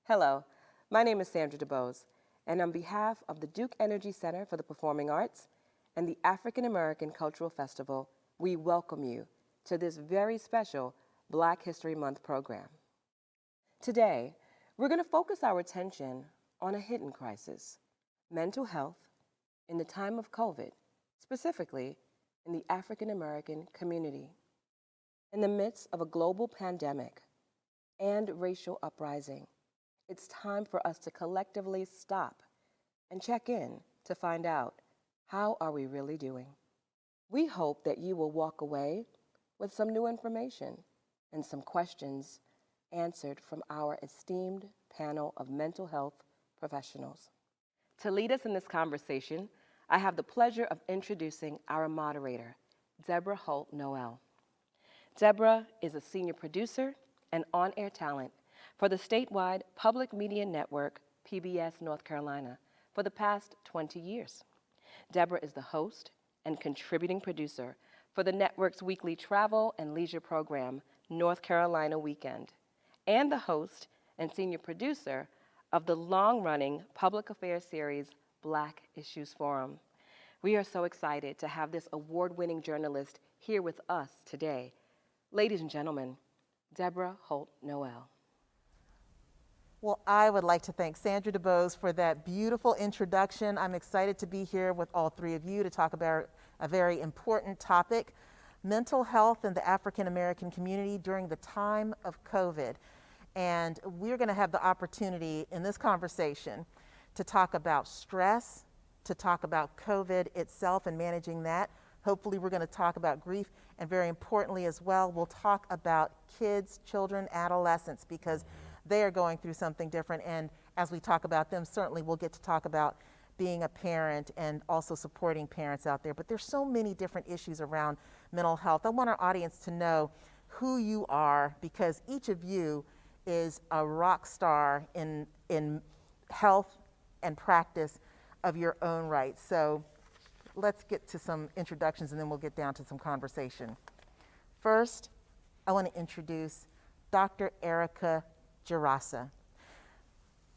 Hello, my name is Sandra DeBose, and on behalf of the Duke Energy Center for the Performing Arts and the African American Cultural Festival, we welcome you to this very special Black History Month program. Today, we're going to focus our attention on a hidden crisis, mental health in the time of COVID, specifically in the African American community. In the midst of a global pandemic and racial uprising, it's time for us to collectively stop and check in to find out, how are we really doing? We hope that you will walk away with some new information and some questions answered from our esteemed panel of mental health professionals. To lead us in this conversation, I have the pleasure of introducing our moderator, Deborah Holt-Noel. Deborah is a senior producer and on-air talent for the statewide public media network, PBS North Carolina, for the past 20 years. Deborah is the host and contributing producer for the network's weekly travel and leisure program, North Carolina Weekend, and the host and senior producer of the long-running public affairs series, Black Issues Forum. We are so excited to have this award-winning journalist here with us today. Ladies and gentlemen, Deborah Holt-Noel. Well, I would like to thank Sandra DeBose for that beautiful introduction. I'm excited to be here with all three of you to talk about a very important topic, mental health in the African American community during the time of COVID. And we're going to have the opportunity in this conversation to talk about stress, to talk about COVID itself and managing that. Hopefully we're going to talk about grief, and very importantly as well, we'll talk about kids, children, adolescents, because they are going through something different. And as we talk about them, certainly we'll get to talk about being a parent and also supporting parents out there. But there's so many different issues around mental health. I want our audience to know who you are, because each of you is a rock star in health and practice of your own right. So let's get to some introductions and then we'll get down to some conversation. First, I want to introduce Dr. Erikka Gerasa.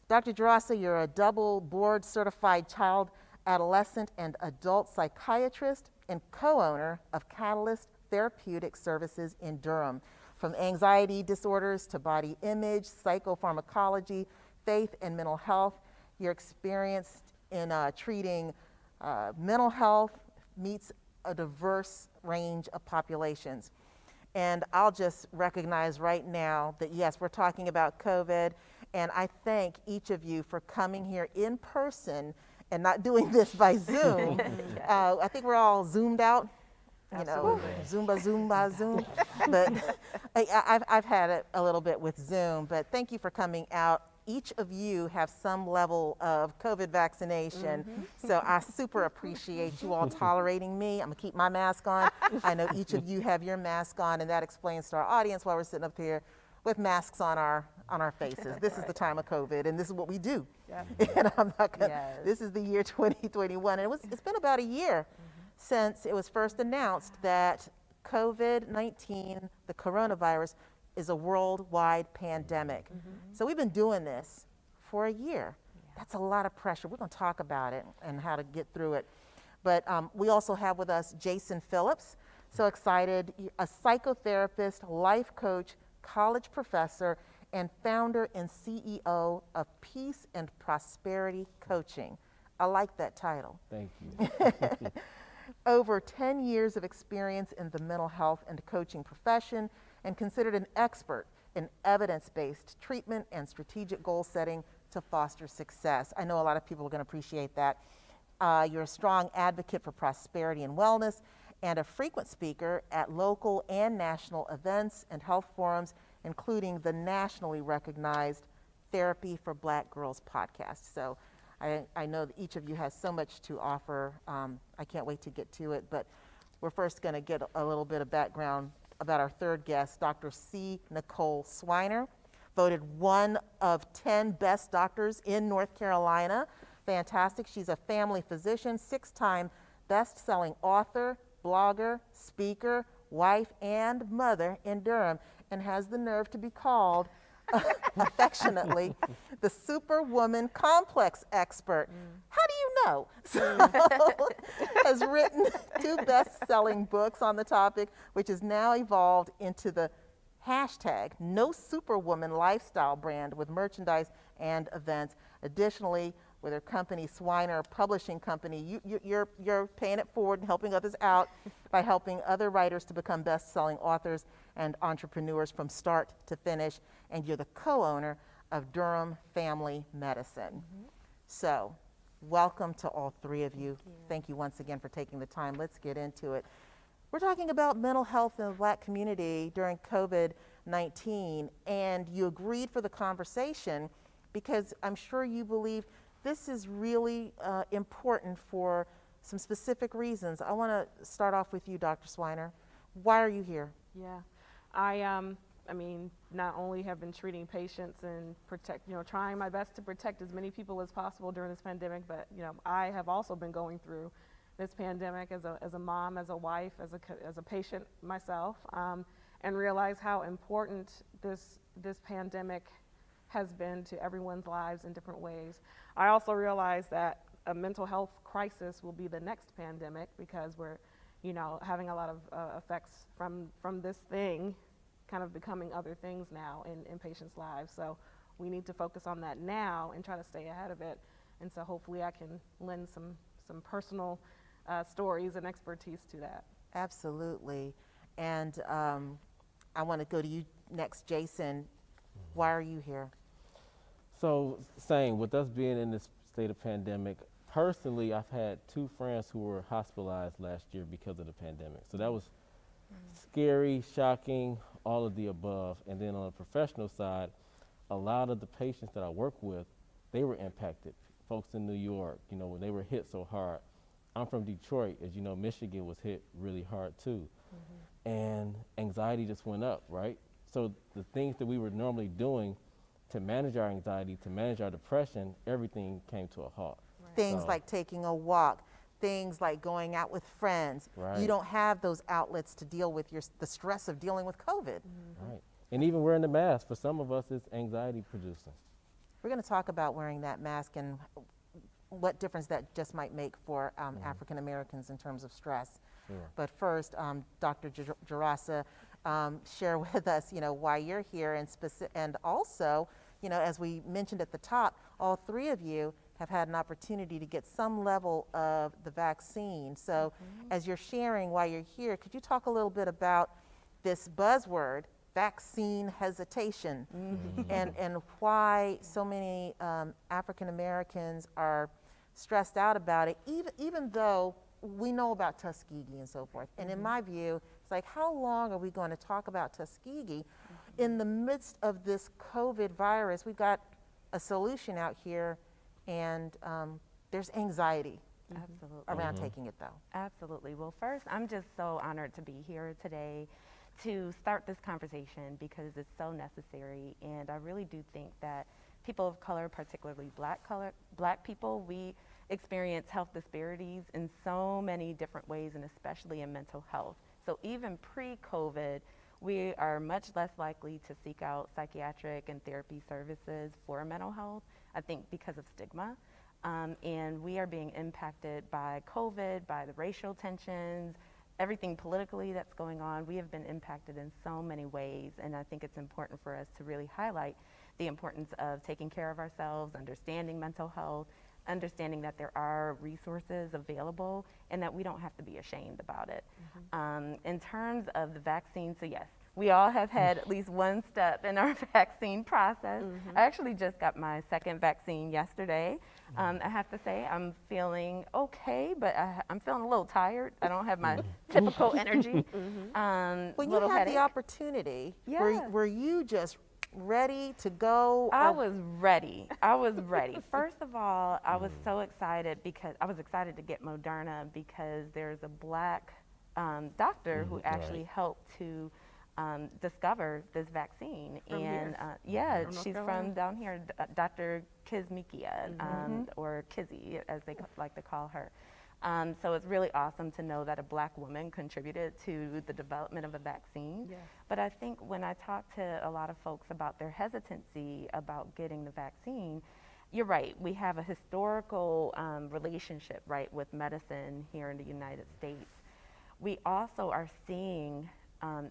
Dr. Gerasa, you're a double board certified child, adolescent, and adult psychiatrist and co-owner of Catalyst Therapeutic Services in Durham. From anxiety disorders to body image, psychopharmacology, faith, and mental health, your experience in treating mental health meets a diverse range of populations. And I'll just recognize right now that yes, we're talking about COVID, and I thank each of you for coming here in person and not doing this by Zoom. I think we're all Zoomed out, you know, Zumba, Zoom. But I've had it a little bit with Zoom, but thank you for coming out. Each of you have some level of COVID vaccination, so I super appreciate you all tolerating me. I'm gonna keep my mask on. I know each of you have your mask on, and that explains to our audience why we're sitting up here with masks on our faces. This is the time of COVID, and this is what we do. Yeah. And I'm not gonna, this is the year 2021, and it's been about a year since it was first announced that COVID-19, the coronavirus, is a worldwide pandemic. So we've been doing this for a year. That's a lot of pressure. We're going to talk about it and how to get through it. But we also have with us Jason Phillips. So excited, a psychotherapist, life coach, college professor, and founder and CEO of Peace and Prosperity Coaching. I like that title. Thank you. Over 10 years of experience in the mental health and coaching profession, and considered an expert in evidence-based treatment and strategic goal setting to foster success. I know a lot of people are going to appreciate that. You're a strong advocate for prosperity and wellness, and a frequent speaker at local and national events and health forums, including the nationally recognized Therapy for Black Girls podcast. So I know that each of you has so much to offer. I can't wait to get to it, but we're first going to get a little bit of background about our third guest, Dr. C. Nicole Swiner, voted one of 10 best doctors in North Carolina. Fantastic. She's a family physician, 6-time best-selling author, blogger, speaker, wife, and mother in Durham, and has the nerve to be called affectionately the Superwoman Complex expert. How do you know? So, has written 2 best-selling books on the topic, which has now evolved into the hashtag No Superwoman lifestyle brand with merchandise and events. Additionally, with her company, Schweiner Publishing Company, you're paying it forward and helping others out by helping other writers to become best-selling authors and entrepreneurs from start to finish. And you're the co-owner of Durham Family Medicine. So, welcome to all 3 of you. Thank you once again for taking the time. Let's get into it. We're talking about mental health in the Black community during COVID-19, and you agreed for the conversation because I'm sure you believe this is really important for some specific reasons. I want to start off with you, Dr. Swiner. Why are you here? Yeah, I mean, not only have been treating patients and trying my best to protect as many people as possible during this pandemic, but I have also been going through this pandemic as a mom, as a wife, as a patient myself, and realize how important this pandemic has been to everyone's lives in different ways. I also realize that a mental health crisis will be the next pandemic because we're, having a lot of effects from this thing kind of becoming other things now in patients' lives. So we need to focus on that now and try to stay ahead of it. And so hopefully I can lend some personal stories and expertise to that. Absolutely. And I want to go to you next, Jason. Why are you here? So, same, with us being in this state of pandemic, personally, I've had 2 friends who were hospitalized last year because of the pandemic. So that was scary, shocking, all of the above. And then on the professional side, a lot of the patients that I work with, they were impacted. Folks in New York, when they were hit so hard. I'm from Detroit, as you know, Michigan was hit really hard too. And anxiety just went up, right? So the things that we were normally doing to manage our anxiety, to manage our depression, everything came to a halt. Right. Things like taking a walk, things like going out with friends. Right. You don't have those outlets to deal with the stress of dealing with COVID. Right. And even wearing the mask, for some of us, it's anxiety producing. We're going to talk about wearing that mask and what difference that just might make for African Americans in terms of stress. Sure. But first, Dr. Gerasa, share with us, why you're here, and also, as we mentioned at the top, all 3 of you have had an opportunity to get some level of the vaccine. So, as you're sharing why you're here, could you talk a little bit about this buzzword, vaccine hesitation, and why so many African Americans are stressed out about it, even though we know about Tuskegee and so forth. And in my view, it's like, how long are we going to talk about Tuskegee? In the midst of this COVID virus, we've got a solution out here, and there's anxiety around taking it, though. Absolutely. Well, first, I'm just so honored to be here today to start this conversation because it's so necessary. And I really do think that people of color, particularly black people, we experience health disparities in so many different ways, and especially in mental health. So even pre-COVID, we are much less likely to seek out psychiatric and therapy services for mental health, I think because of stigma. And we are being impacted by COVID, by the racial tensions, everything politically that's going on. We have been impacted in so many ways, and I think it's important for us to really highlight the importance of taking care of ourselves, understanding mental health, understanding that there are resources available and that we don't have to be ashamed about it. In terms of the vaccine, so yes, we all have had at least one step in our vaccine process. I actually just got my 2nd vaccine yesterday. I have to say I'm feeling okay, but I'm feeling a little tired. I don't have my typical energy. When you had the opportunity, were you just ready to go? I was ready. First of all, I was so excited because I was excited to get Moderna because there's a black doctor who actually helped to discover this vaccine. She's from down here, Dr. Kizmikia, or Kizzy, as they like to call her. So it's really awesome to know that a Black woman contributed to the development of a vaccine. Yes. But I think when I talk to a lot of folks about their hesitancy about getting the vaccine, you're right. We have a historical relationship, right, with medicine here in the United States. We also are seeing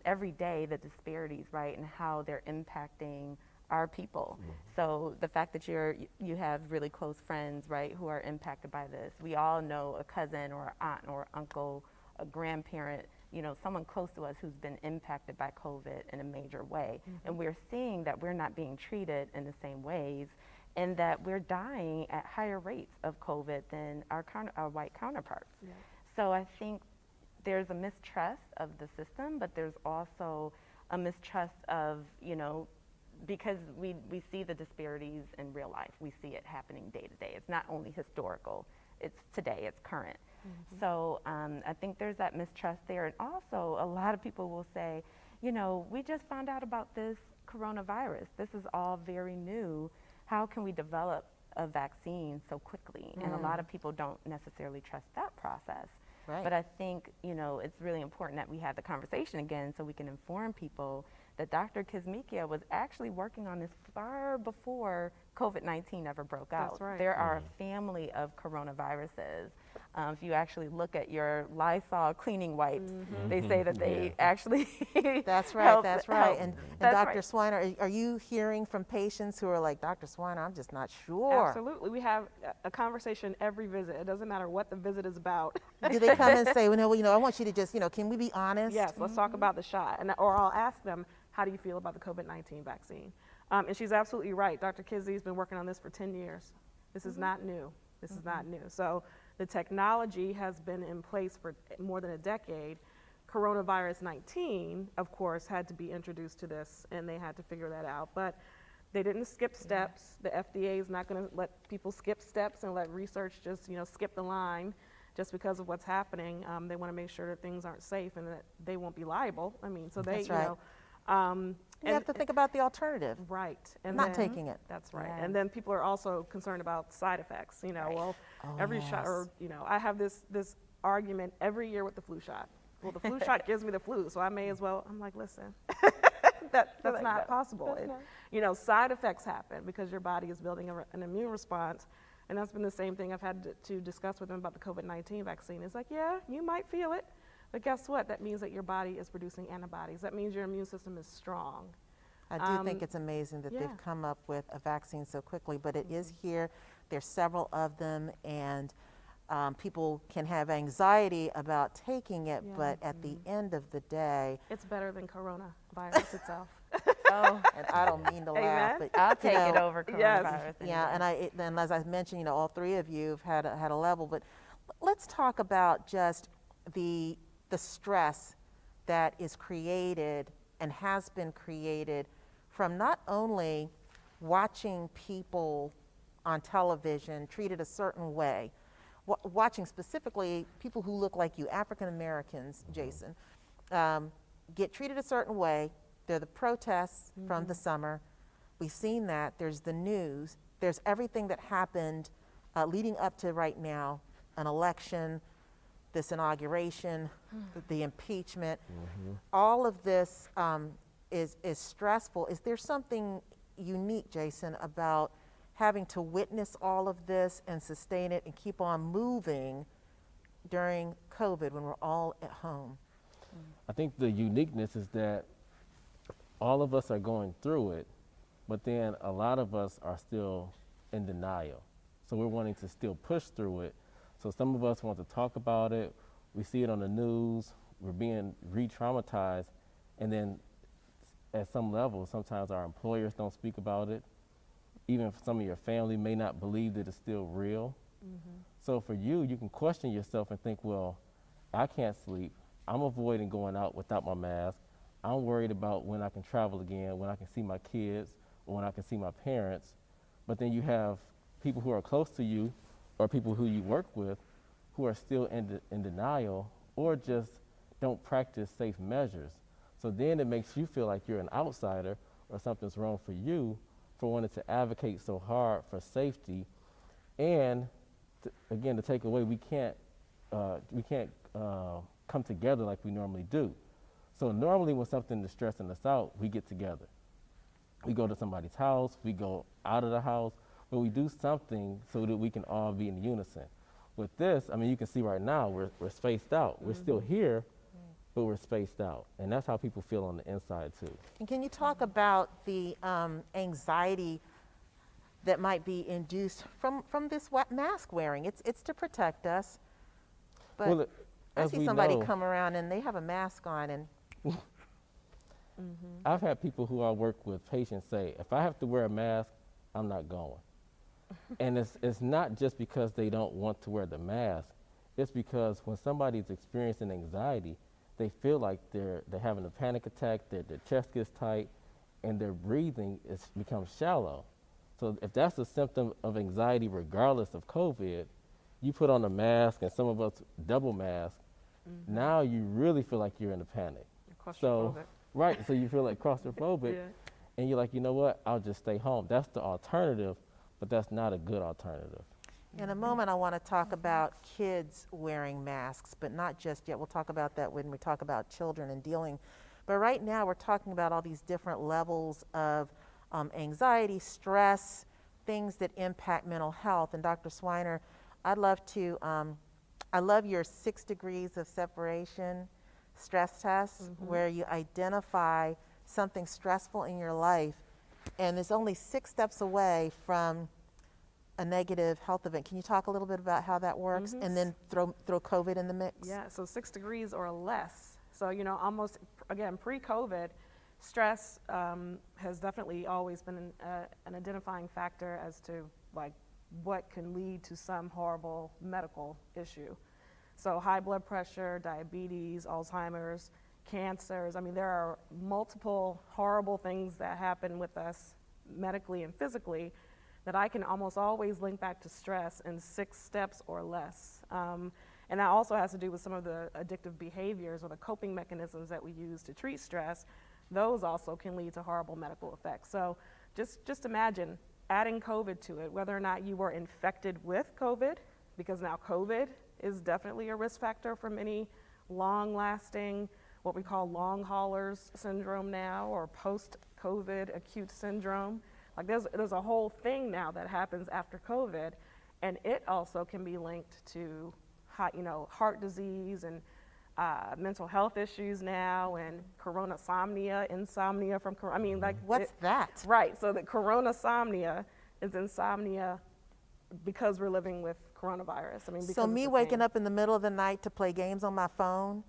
every day the disparities, right, and how they're impacting our people. So the fact that you have really close friends, right, who are impacted by this. We all know a cousin or aunt or uncle, a grandparent, you know, someone close to us who's been impacted by COVID in a major way. And we're seeing that we're not being treated in the same ways, and that we're dying at higher rates of COVID than our white counterparts. Yeah. So I think there's a mistrust of the system, but there's also a mistrust of, you know, because we see the disparities in real life. We see it happening day to day. It's not only historical, it's today, it's current. So I think there's that mistrust there. And also, a lot of people will say, you know, we just found out about this coronavirus. This is all very new. How can we develop a vaccine so quickly? And a lot of people don't necessarily trust that process. Right. But I think, you know, it's really important that we have the conversation again so we can inform people that Dr. Kizzmekia was actually working on this far before COVID-19 ever broke out. That's right. There are a family of coronaviruses. If you actually look at your Lysol cleaning wipes, they say that they actually That's right, help- that's right. help. And That's Dr. right. Swiner, are you hearing from patients who are like, Dr. Swiner, I'm just not sure? Absolutely. We have a conversation every visit. It doesn't matter what the visit is about. Do they come and say, well, no, you know, I want you to just, you know, can we be honest? Yes, let's talk about the shot. Or I'll ask them, how do you feel about the COVID-19 vaccine? And she's absolutely right. Dr. Kizzy's been working on this for 10 years. This is not new. This is not new. So the technology has been in place for more than a decade. Coronavirus 19, of course, had to be introduced to this, and they had to figure that out. But they didn't skip steps. The FDA is not going to let people skip steps and let research just, you know, skip the line just because of what's happening. They want to make sure that things aren't safe and that they won't be liable. I mean, so they, That's right. you know. You have to think about the alternative, Right. And not then- taking it. That's right. Yes. And then people are also concerned about side effects. You know, well, every shot, or, you know, I have this argument every year with the flu shot. Well, the flu shot gives me the flu, so I may as well. I'm like, listen, that's like, not no, possible. You know, side effects happen because your body is building an immune response. And that's been the same thing I've had to discuss with them about the COVID-19 vaccine. It's like, yeah, you might feel it, but guess what? That means that your body is producing antibodies. That means your immune system is strong. I do think it's amazing that yeah. they've come up with a vaccine so quickly, but it is here. There's several of them, and people can have anxiety about taking it, Yeah. but at the end of the day, It's better than coronavirus itself. Oh, and I don't mean to laugh, Amen. but I'll you take it know, over Yes. coronavirus. Yeah, and as I mentioned, you know, all three of you have had a level, but let's talk about just the stress that is created and has been created from not only watching people on television treated a certain way, watching specifically people who look like you, African Americans, Jason, get treated a certain way. They're the protests from the summer. We've seen that. There's the news. There's everything that happened leading up to right now, an election, this inauguration, the impeachment. All of this is stressful. Is there something unique, Jason, about having to witness all of this and sustain it and keep on moving during COVID when we're all at home? I think the uniqueness is that all of us are going through it, but then a lot of us are still in denial. So we're wanting to still push through it. So some of us want to talk about it. We see it on the news. We're being re-traumatized. And then at some level, sometimes our employers don't speak about it. Even some of your family may not believe that it's still real. So for you, you can question yourself and think, well, I can't sleep. I'm avoiding going out without my mask. I'm worried about when I can travel again, when I can see my kids, or when I can see my parents. But then you have people who are close to you or people who you work with who are still in denial or just don't practice safe measures. So then it makes you feel like you're an outsider or something's wrong for you for wanting to advocate so hard for safety. And again, to take away, we can't come together like we normally do. So normally when something is stressing us out, we get together. We go to somebody's house, we go out of the house, but we do something so that we can all be in unison. With this, I mean, you can see right now we're spaced out. We're still here, but we're spaced out. And that's how people feel on the inside too. And can you talk about the anxiety that might be induced from this mask wearing? It's to protect us, but Well, I as see we somebody know, come around and they have a mask on and I've had people who I work with, patients, say, if I have to wear a mask, I'm not going. And it's not just because they don't want to wear the mask. It's because when somebody's experiencing anxiety, they feel like they're having a panic attack, their chest gets tight, and their breathing becomes shallow. So if that's a symptom of anxiety regardless of COVID, you put on a mask, and some of us double mask, now you really feel like you're in a panic. So, right, so you feel like claustrophobic, Yeah. and you're like, you know what, I'll just stay home. That's the alternative, but that's not a good alternative. in a moment I want to talk about kids wearing masks, but not just yet. We'll talk about that when we talk about children and dealing. But right now we're talking about all these different levels of anxiety, stress, things that impact mental health. And Dr. Swiner, I love your 6 degrees of separation stress test, where you identify something stressful in your life, and it's only 6 steps away from a negative health event. Can you talk a little bit about how that works, and then throw COVID in the mix? Yeah, so 6 degrees or less. So, you know, almost, again, pre-COVID, stress has definitely always been an identifying factor as to, like, what can lead to some horrible medical issue. So high blood pressure, diabetes, Alzheimer's, cancers. I mean, there are multiple horrible things that happen with us medically and physically that I can almost always link back to stress in 6 steps or less. And that also has to do with some of the addictive behaviors or the coping mechanisms that we use to treat stress. Those also can lead to horrible medical effects. So just imagine adding COVID to it, whether or not you were infected with COVID, because now COVID is definitely a risk factor for many long-lasting, what we call long haulers syndrome now, or post-COVID acute syndrome. Like there's a whole thing now that happens after COVID, and it also can be linked to heart disease and mental health issues now, and insomnia from corona. I mean, like What's that? Right. So the coronasomnia is insomnia because we're living with coronavirus. I mean, because So me it's a waking thing. up in the middle of the night to play games on my phone,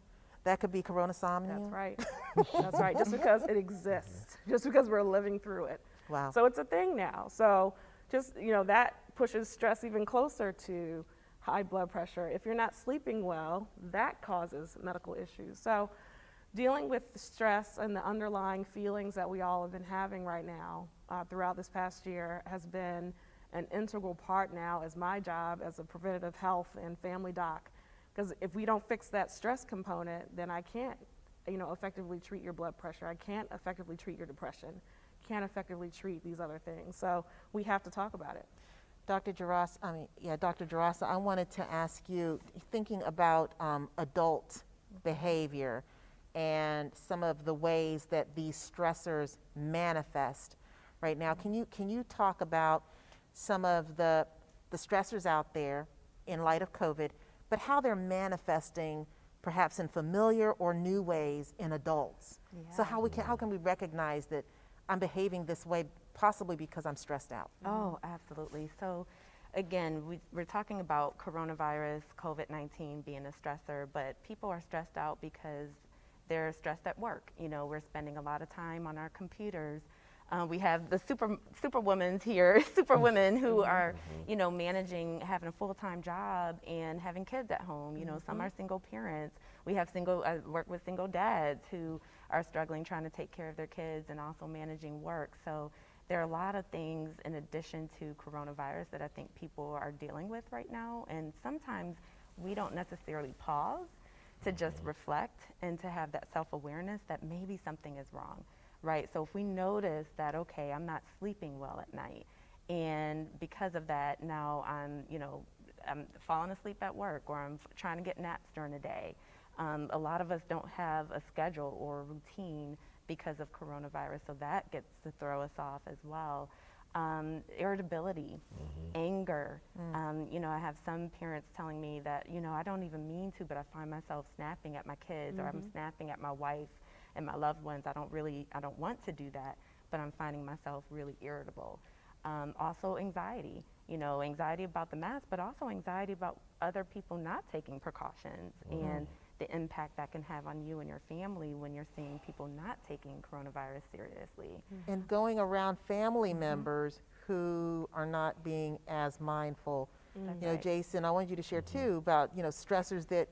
that could be coronasomnia? That's right. That's right. Just because it exists, just because we're living through it. Wow. So it's a thing now. So just, that pushes stress even closer to high blood pressure. If you're not sleeping well, that causes medical issues. So dealing with the stress and the underlying feelings that we all have been having right now throughout this past year has been an integral part now as my job as a preventative health and family doc. Because if we don't fix that stress component, then I can't, effectively treat your blood pressure. I can't effectively treat your depression. Can't effectively treat these other things. So we have to talk about it. Dr. Gerasa, I wanted to ask you, thinking about adult behavior and some of the ways that these stressors manifest right now, can you talk about some of the stressors out there in light of COVID, but how they're manifesting perhaps in familiar or new ways in adults? Yeah. So how can we recognize that I'm behaving this way possibly because I'm stressed out? Oh, absolutely. So again, we're talking about coronavirus, COVID-19 being a stressor, but people are stressed out because they're stressed at work. We're spending a lot of time on our computers. We have the superwomen here, superwomen who are, managing, having a full-time job and having kids at home. Some are single parents. We have I work with single dads who are struggling trying to take care of their kids and also managing work. So there are a lot of things in addition to coronavirus that I think people are dealing with right now. And sometimes we don't necessarily pause to just reflect and to have that self-awareness that maybe something is wrong. Right, so if we notice that, okay, I'm not sleeping well at night, and because of that, now I'm, I'm falling asleep at work, or I'm trying to get naps during the day. A lot of us don't have a schedule or a routine because of coronavirus, so that gets to throw us off as well. Irritability, anger. I have some parents telling me that, I don't even mean to, but I find myself snapping at my kids, or I'm snapping at my wife and my loved ones. I don't want to do that, but I'm finding myself really irritable. Also anxiety, anxiety about the mask, but also anxiety about other people not taking precautions and the impact that can have on you and your family when you're seeing people not taking coronavirus seriously. And going around family members who are not being as mindful. Right. Jason, I want you to share too about, stressors that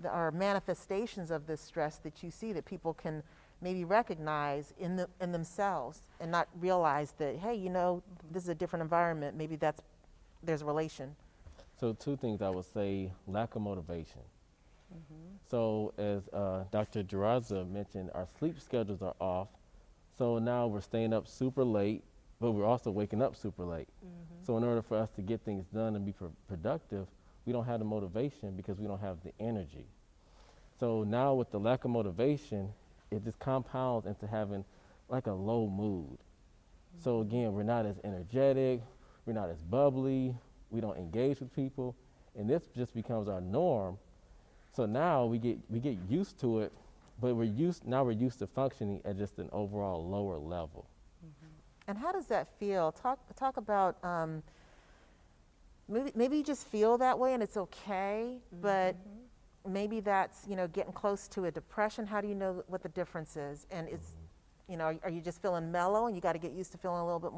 are manifestations of this stress that you see that people can maybe recognize in themselves and not realize that, hey, this is a different environment. Maybe there's a relation. So 2 things I would say: lack of motivation. So as Dr. Gerasa mentioned, our sleep schedules are off. So now we're staying up super late, but we're also waking up super late. So in order for us to get things done and be productive, we don't have the motivation because we don't have the energy. So now with the lack of motivation, it just compounds into having like a low mood. So again, we're not as energetic, we're not as bubbly, we don't engage with people, and this just becomes our norm. So now we get used to it, but we're used to functioning at just an overall lower level. And how does that feel? Talk about maybe you just feel that way and it's okay, but maybe that's getting close to a depression. How do you know what the difference is? And it's are you just feeling mellow and you got to get used to feeling a little bit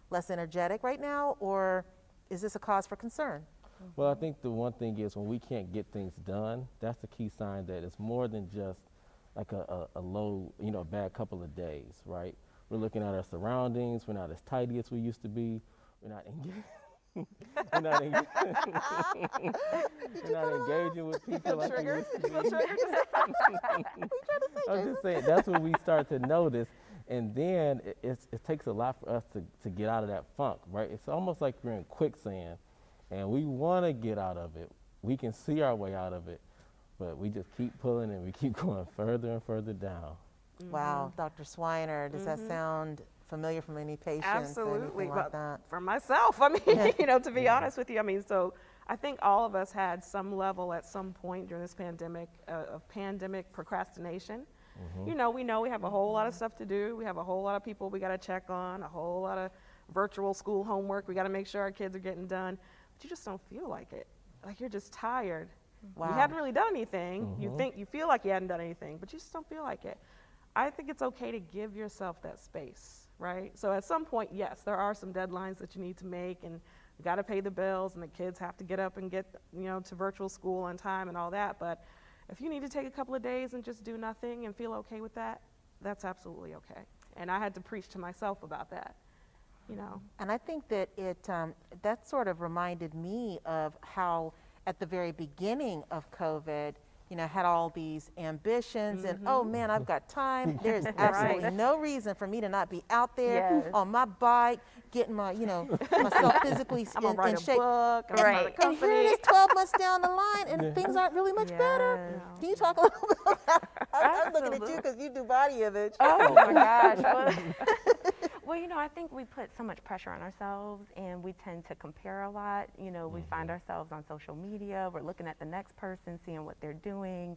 less energetic right now, or is this a cause for concern? Well, I think the one thing is when we can't get things done, that's the key sign that it's more than just like a low, a bad couple of days, right? We're looking at our surroundings. We're not as tidy as we used to be. We're not engaging with people like we used to be. I'm just saying, that's what we start to notice. And then it takes a lot for us to get out of that funk, right? It's almost like we're in quicksand. And we want to get out of it. We can see our way out of it, but we just keep pulling and we keep going further and further down. Wow, Dr. Swiner, does that sound familiar from any patients? Absolutely. Anything like that? For myself, I mean, to be honest with you, so I think all of us had some level at some point during this pandemic of pandemic procrastination. We know we have a whole lot of stuff to do. We have a whole lot of people we got to check on, a whole lot of virtual school homework. We got to make sure our kids are getting done. But you just don't feel like it. Like you're just tired. Wow. You haven't really done anything. You feel like you hadn't done anything, but you just don't feel like it. I think it's okay to give yourself that space, right? So at some point, yes, there are some deadlines that you need to make, and you got to pay the bills, and the kids have to get up and get to virtual school on time and all that. But if you need to take a couple of days and just do nothing and feel okay with that, that's absolutely okay. And I had to preach to myself about that. And I think that that sort of reminded me of how at the very beginning of COVID, had all these ambitions and, oh man, I've got time. There's absolutely no reason for me to not be out there on my bike, getting my, myself physically I'm gonna write in a shape. book, I'm gonna start a And here company. it is 12 months down the line and things aren't really much better. Can you talk a little bit about that? I'm looking at you because you do body image. Oh my gosh. Well, I think we put so much pressure on ourselves and we tend to compare a lot. We find ourselves on social media. We're looking at the next person, seeing what they're doing,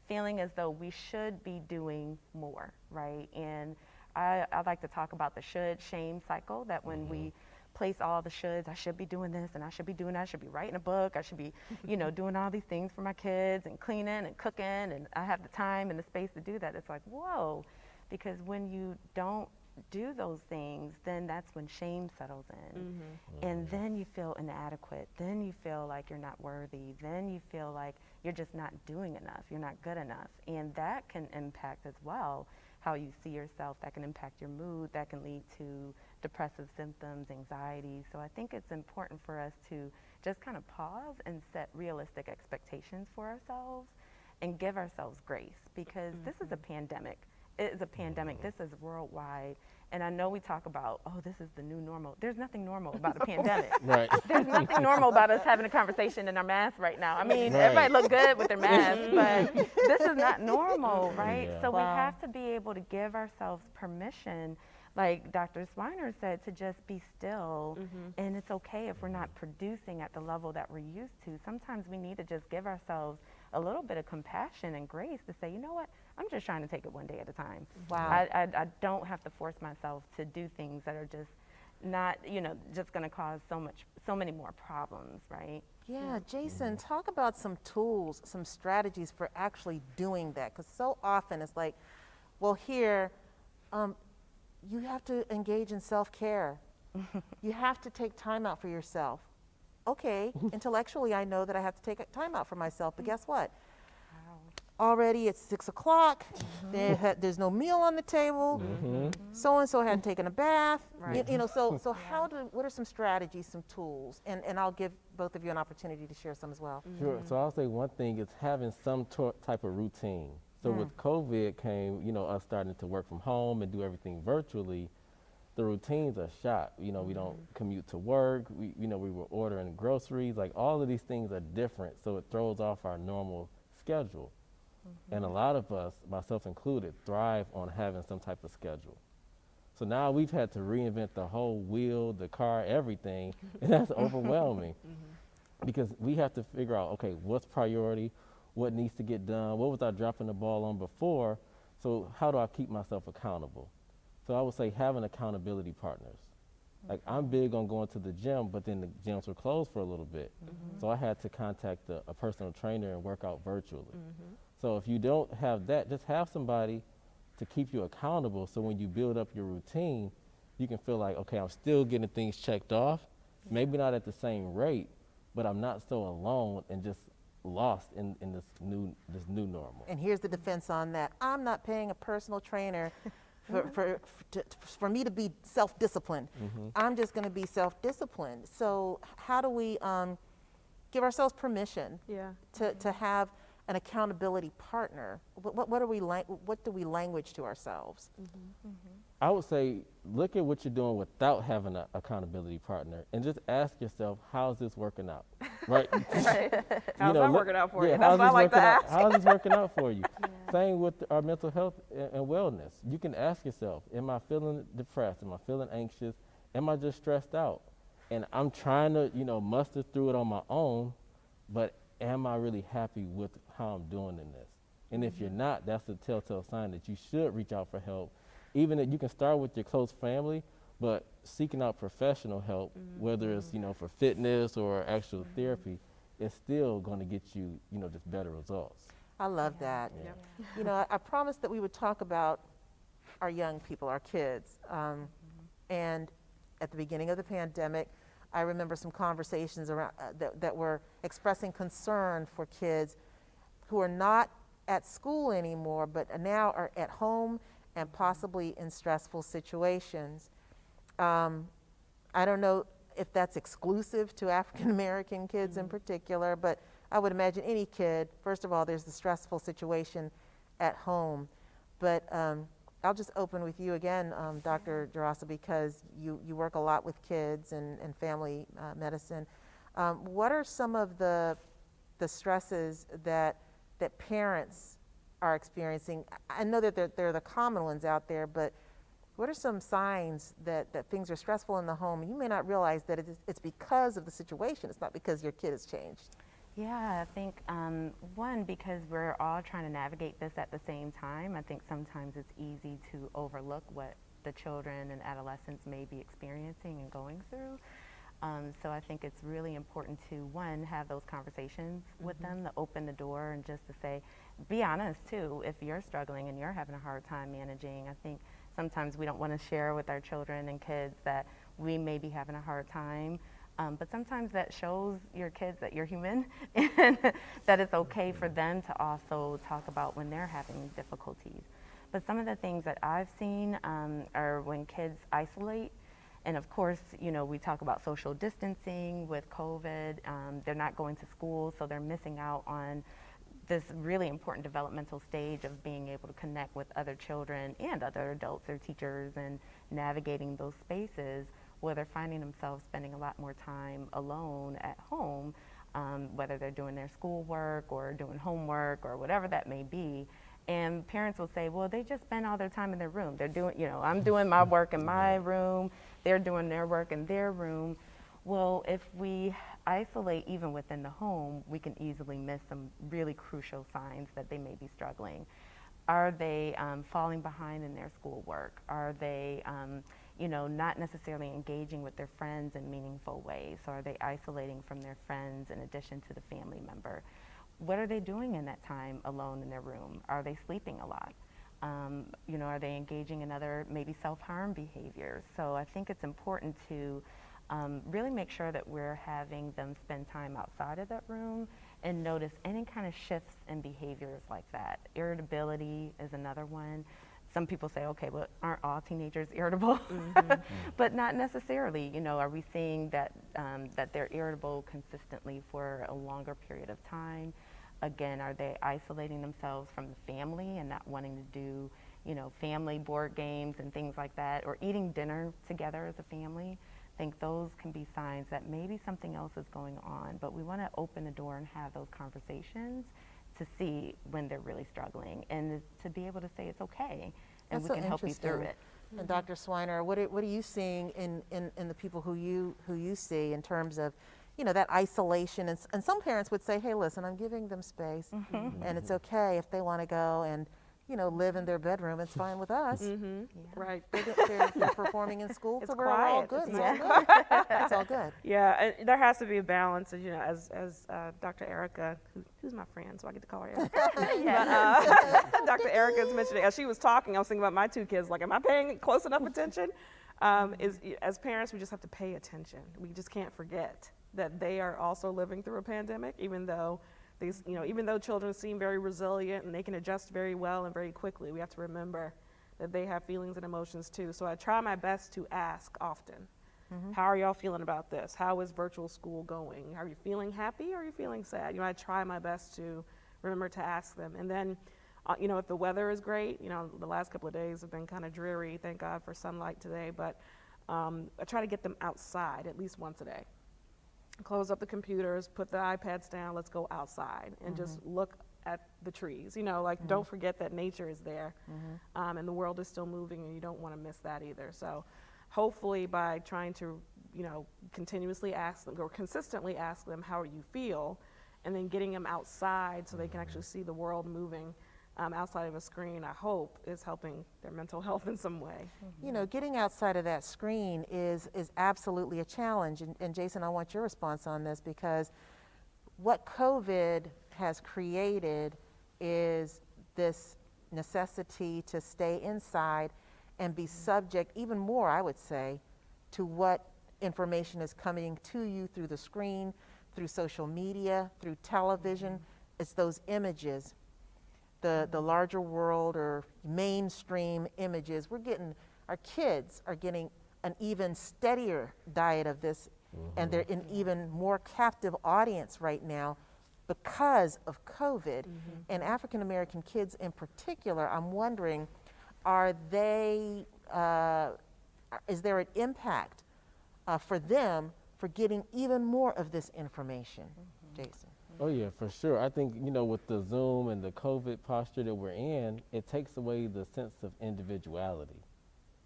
feeling as though we should be doing more, right? And I like to talk about the should shame cycle, that when we place all the shoulds, I should be doing this and I should be doing that, I should be writing a book, I should be, doing all these things for my kids and cleaning and cooking, and I have the time and the space to do that. It's like, whoa, because when you don't do those things, then that's when shame settles in. And then you feel inadequate. Then you feel like you're not worthy. Then you feel like you're just not doing enough. You're not good enough. And that can impact as well how you see yourself. That can impact your mood. That can lead to depressive symptoms, anxiety. So I think it's important for us to just kind of pause and set realistic expectations for ourselves and give ourselves grace, because this is a pandemic. It is a pandemic. This is worldwide. And I know we talk about, oh, this is the new normal. There's nothing normal about a pandemic. Right. There's nothing normal about us having a conversation in our masks right now. I mean, Right. everybody look good with their masks, but this is not normal, right? Yeah. So we Wow. have to be able to give ourselves permission, like Dr. Schweiner said, to just be still. And it's okay if we're not producing at the level that we're used to. Sometimes we need to just give ourselves a little bit of compassion and grace to say, you know what, I'm just trying to take it one day at a time. Wow. I don't have to force myself to do things that are just not, just going to cause so many more problems, right? Yeah, Jason, talk about some tools, some strategies for actually doing that. Because so often it's like, well, here, you have to engage in self-care. You have to take time out for yourself. Okay, intellectually, I know that I have to take time out for myself, but guess what? Already it's 6 o'clock, there's no meal on the table, so-and-so hadn't taken a bath. Right. So what are some strategies, some tools? And I'll give both of you an opportunity to share some as well. Sure. So I'll say one thing is having some type of routine. So with COVID came, us starting to work from home and do everything virtually. The routines are shot. We don't commute to work. We were ordering groceries. Like all of these things are different, so it throws off our normal schedule. And a lot of us, myself included, thrive on having some type of schedule. So now we've had to reinvent the whole wheel, the car, everything, and that's overwhelming. Because we have to figure out, okay, what's priority, what needs to get done, what was I dropping the ball on before, so how do I keep myself accountable? So I would say having accountability partners. Like I'm big on going to the gym, but then the gyms were closed for a little bit. So I had to contact a personal trainer and work out virtually. So if you don't have that, just have somebody to keep you accountable, so when you build up your routine, you can feel like, okay, I'm still getting things checked off, maybe not at the same rate, but I'm not so alone and just lost in this new normal. And here's the defense on that. I'm not paying a personal trainer for me to be self-disciplined. I'm just going to be self-disciplined. So how do we give ourselves permission to have an accountability partner? What do we language to ourselves? I would say, look at what you're doing without having an accountability partner and just ask yourself, how's this working out? Right? Right. How's that working out for you? Yeah, That's what I like to ask. How's this working out for you? Same with our mental health and wellness. You can ask yourself, am I feeling depressed? Am I feeling anxious? Am I just stressed out? And I'm trying to, muster through it on my own, but am I really happy with how I'm doing in this? And if you're not, that's a telltale sign that you should reach out for help. Even if you can start with your close family, but seeking out professional help, whether it's, for fitness or actual therapy, is still going to get you, just better results. I love that. I promised that we would talk about our young people, our kids. And at the beginning of the pandemic, I remember some conversations around that were expressing concern for kids who are not at school anymore, but now are at home and possibly in stressful situations. I don't know if that's exclusive to African American kids in particular, but I would imagine any kid, first of all, there's the stressful situation at home. But I'll just open with you again, Dr. Gerasa, because you work a lot with kids and family medicine. What are some of the stresses that parents are experiencing? I know that there are the common ones out there, but what are some signs that things are stressful in the home? You may not realize that it's because of the situation. It's not because your kid has changed. Yeah, I think one, because we're all trying to navigate this at the same time, I think sometimes it's easy to overlook what the children and adolescents may be experiencing and going through. So I think it's really important to, one, have those conversations with them, to open the door and just to say, be honest too, if you're struggling and you're having a hard time managing. I think sometimes we don't want to share with our children and kids that we may be having a hard time. But sometimes that shows your kids that you're human and that it's okay for them to also talk about when they're having difficulties. But some of the things that I've seen are when kids isolate. And of course, we talk about social distancing with COVID. They're not going to school, so they're missing out on this really important developmental stage of being able to connect with other children and other adults or teachers and navigating those spaces where they're finding themselves spending a lot more time alone at home, whether they're doing their schoolwork or doing homework or whatever that may be. And parents will say, well, they just spend all their time in their room. They're doing, I'm doing my work in my room, they're doing their work in their room. Well, if we isolate even within the home, we can easily miss some really crucial signs that they may be struggling. Are they falling behind in their schoolwork? Are they, not necessarily engaging with their friends in meaningful ways? So are they isolating from their friends in addition to the family member? What are they doing in that time alone in their room? Are they sleeping a lot? Are they engaging in other maybe self-harm behaviors? So I think it's important to really make sure that we're having them spend time outside of that room and notice any kind of shifts in behaviors like that. Irritability is another one. Some people say, okay, well, aren't all teenagers irritable? But not necessarily. Are we seeing that that they're irritable consistently for a longer period of time? Again, are they isolating themselves from the family and not wanting to do, family board games and things like that, or eating dinner together as a family? I think those can be signs that maybe something else is going on, but we want to open the door and have those conversations to see when they're really struggling and to be able to say it's okay and we can help you through it. And Dr. Swiner, what are you seeing in the people who you see in terms of, that isolation? And some parents would say, hey, listen, I'm giving them space, and it's okay if they want to go and live in their bedroom. It's fine with us. Right. They're performing in school, It's so we're all quiet. good. It's It's all good. It's all good. Yeah, and there has to be a balance, as Dr. Erikka, who's my friend, so I get to call her Erikka. But Dr. Erikka is mentioning, as she was talking, I was thinking about my two kids, like, am I paying close enough attention? As parents, we just have to pay attention. We just can't forget that they are also living through a pandemic, even though children seem very resilient and they can adjust very well and very quickly, we have to remember that they have feelings and emotions too. So I try my best to ask often, how are y'all feeling about this? How is virtual school going? Are you feeling happy or are you feeling sad? I try my best to remember to ask them. And then, if the weather is great, the last couple of days have been kind of dreary, thank God for sunlight today, but I try to get them outside at least once a day. Close up the computers, put the iPads down, let's go outside and just look at the trees. Don't forget that nature is there and the world is still moving and you don't want to miss that either. So hopefully by trying to, continuously ask them or consistently ask them how you feel and then getting them outside so they can actually see the world moving outside of a screen, I hope, is helping their mental health in some way. Getting outside of that screen is absolutely a challenge. And Jason, I want your response on this, because what COVID has created is this necessity to stay inside and be subject even more, I would say, to what information is coming to you through the screen, through social media, through television. It's those images, the larger world or mainstream images. Our kids are getting an even steadier diet of this, and they're in even more captive audience right now because of COVID. And African American kids in particular, I'm wondering, is there an impact for them for getting even more of this information? Jason. Oh yeah, for sure. I think, with the Zoom and the COVID posture that we're in, it takes away the sense of individuality,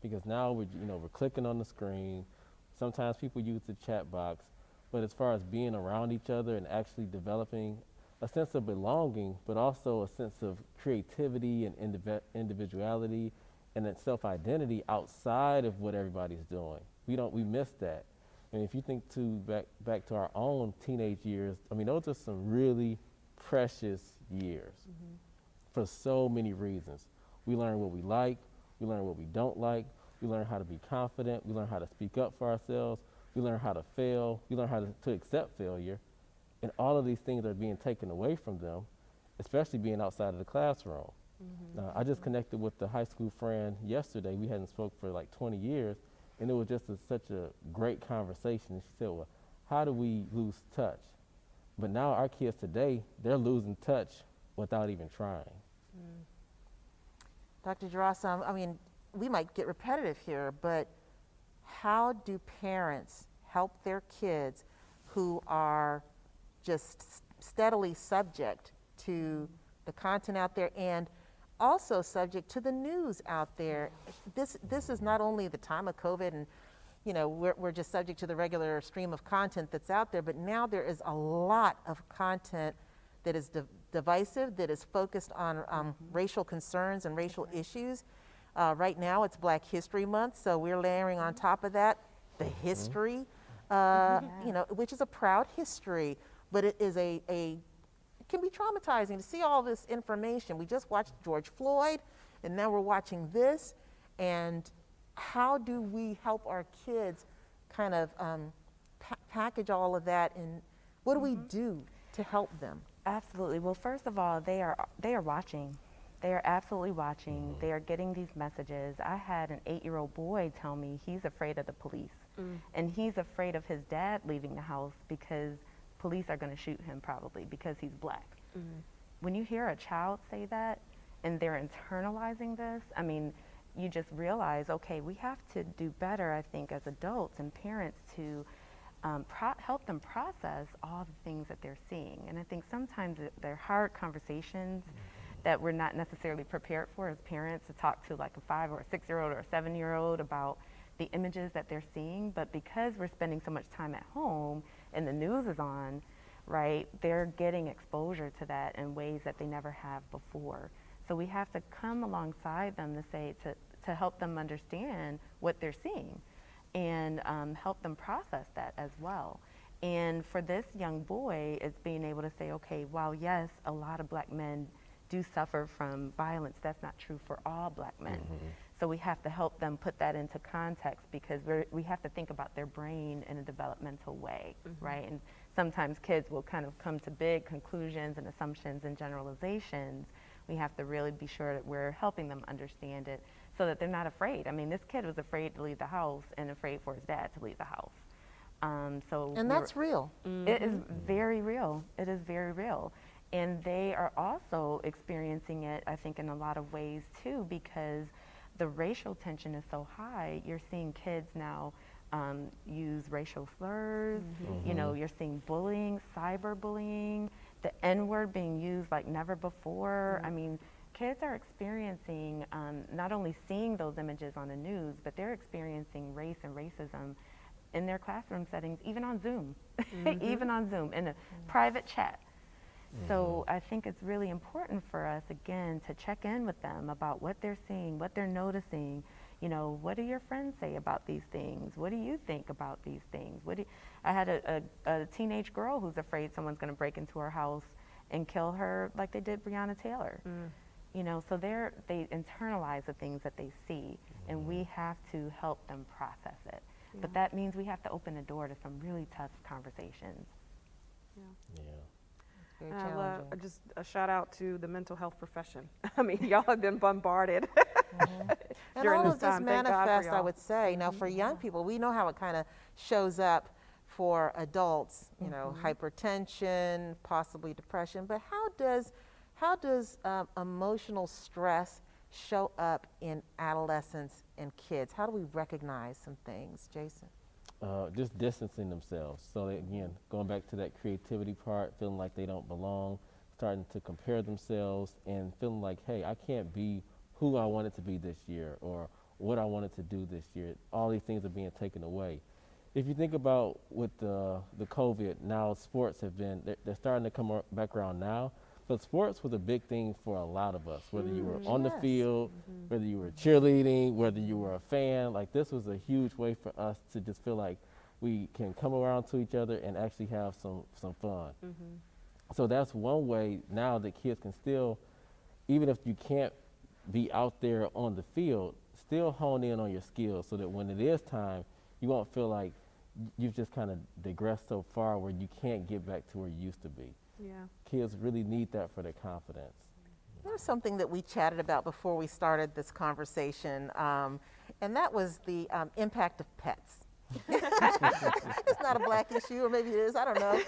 because now we're clicking on the screen. Sometimes people use the chat box, but as far as being around each other and actually developing a sense of belonging, but also a sense of creativity and individuality and that self-identity outside of what everybody's doing. We miss that. And if you think back to our own teenage years, those are some really precious years for so many reasons. We learn what we like, we learn what we don't like, we learn how to be confident, we learn how to speak up for ourselves, we learn how to fail, we learn how to accept failure. And all of these things are being taken away from them, especially being outside of the classroom. I just connected with the high school friend yesterday. We hadn't spoke for like 20 years. And it was just such a great conversation. And she said, well, how do we lose touch? But now our kids today, they're losing touch without even trying. Dr. Gerasa, I mean, we might get repetitive here, but how do parents help their kids who are just steadily subject to the content out there and also subject to the news out there? This is not only the time of COVID and we're just subject to the regular stream of content that's out there, but now there is a lot of content that is divisive, that is focused on racial concerns and racial issues. Right now it's Black History Month, so we're layering on top of that the history, which is a proud history, but it is it can be traumatizing to see all this information. We just watched George Floyd, and now we're watching this, and how do we help our kids kind of package all of that, and what do we do to help them? Absolutely. Well, first of all, they are watching. They are absolutely watching. They are getting these messages. I had an 8-year-old boy tell me he's afraid of the police, and he's afraid of his dad leaving the house because police are going to shoot him probably because he's Black. When you hear a child say that and they're internalizing this, I mean, you just realize, okay, we have to do better, I think, as adults and parents to help them process all the things that they're seeing. And I think sometimes they're hard conversations that we're not necessarily prepared for as parents, to talk to like a 5 or a 6-year-old or a 7-year-old about the images that they're seeing. But because we're spending so much time at home and the news is on, right, they're getting exposure to that in ways that they never have before. So we have to come alongside them to help them understand what they're seeing and help them process that as well. And for this young boy, it's being able to say, okay, while yes, a lot of Black men do suffer from violence, that's not true for all Black men. So we have to help them put that into context, because we have to think about their brain in a developmental way, right? And sometimes kids will kind of come to big conclusions and assumptions and generalizations. We have to really be sure that we're helping them understand it so that they're not afraid. I mean, this kid was afraid to leave the house and afraid for his dad to leave the house. And that's real. It is very real. It is very real. And they are also experiencing it, I think, in a lot of ways too, because the racial tension is so high. You're seeing kids now use racial slurs. You're seeing bullying, cyberbullying, the N-word being used like never before. I mean, kids are experiencing not only seeing those images on the news, but they're experiencing race and racism in their classroom settings, even on Zoom, even on Zoom, in a private chat. So I think it's really important for us, again, to check in with them about what they're seeing, what they're noticing. What do your friends say about these things? What do you think about these things? I had a teenage girl who's afraid someone's going to break into her house and kill her like they did Breonna Taylor. So they internalize the things that they see, and we have to help them process it. But that means we have to open the door to some really tough conversations. Very And challenging. just a shout out to the mental health profession. I mean, y'all have been bombarded. And during all this of this time. Thank God for manifests, I y'all. would say. Now, for young people, we know how it kind of shows up for adults, hypertension, possibly depression. But how does emotional stress show up in adolescents and kids? How do we recognize some things, Jason? Just distancing themselves. So again, going back to that creativity part, feeling like they don't belong, starting to compare themselves and feeling like, hey, I can't be who I wanted to be this year or what I wanted to do this year. All these things are being taken away. If you think about with the COVID, now sports have been, they're starting to come back around now. But sports was a big thing for a lot of us, whether you were on the field, whether you were cheerleading, whether you were a fan. Like, this was a huge way for us to just feel like we can come around to each other and actually have some fun. So that's one way now that kids can still, even if you can't be out there on the field, still hone in on your skills so that when it is time, you won't feel like you've just kind of digressed so far where you can't get back to where you used to be. Kids really need that for their confidence. There's something that we chatted about before we started this conversation, and that was the impact of pets. It's not a black issue, or maybe it is, I don't know.